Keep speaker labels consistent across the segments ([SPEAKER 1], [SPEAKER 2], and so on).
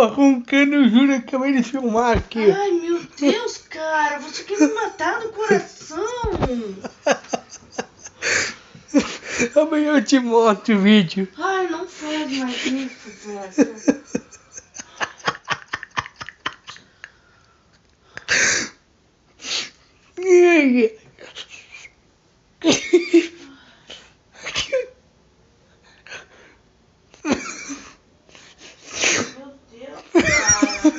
[SPEAKER 1] tava roncando, eu juro, acabei de filmar aqui.
[SPEAKER 2] Ai, meu Deus, cara, você quer me matar no coração?
[SPEAKER 1] Amanhã eu te mostro o vídeo.
[SPEAKER 2] Ai, não faz mais isso, Zeca. Meu Deus, cara,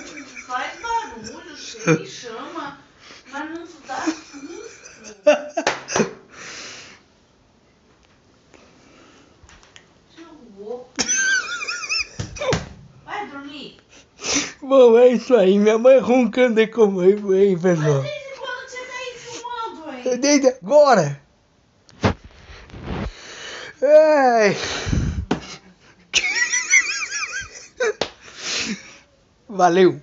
[SPEAKER 2] faz barulho, me chama, mas não dá susto. Seu louco. Vai dormir.
[SPEAKER 1] Bom, é isso aí. Minha mãe roncando é como aí, pessoal.
[SPEAKER 2] Mas desde quando você tá aí filmando, hein?
[SPEAKER 1] Desde agora. Ai. Valeu.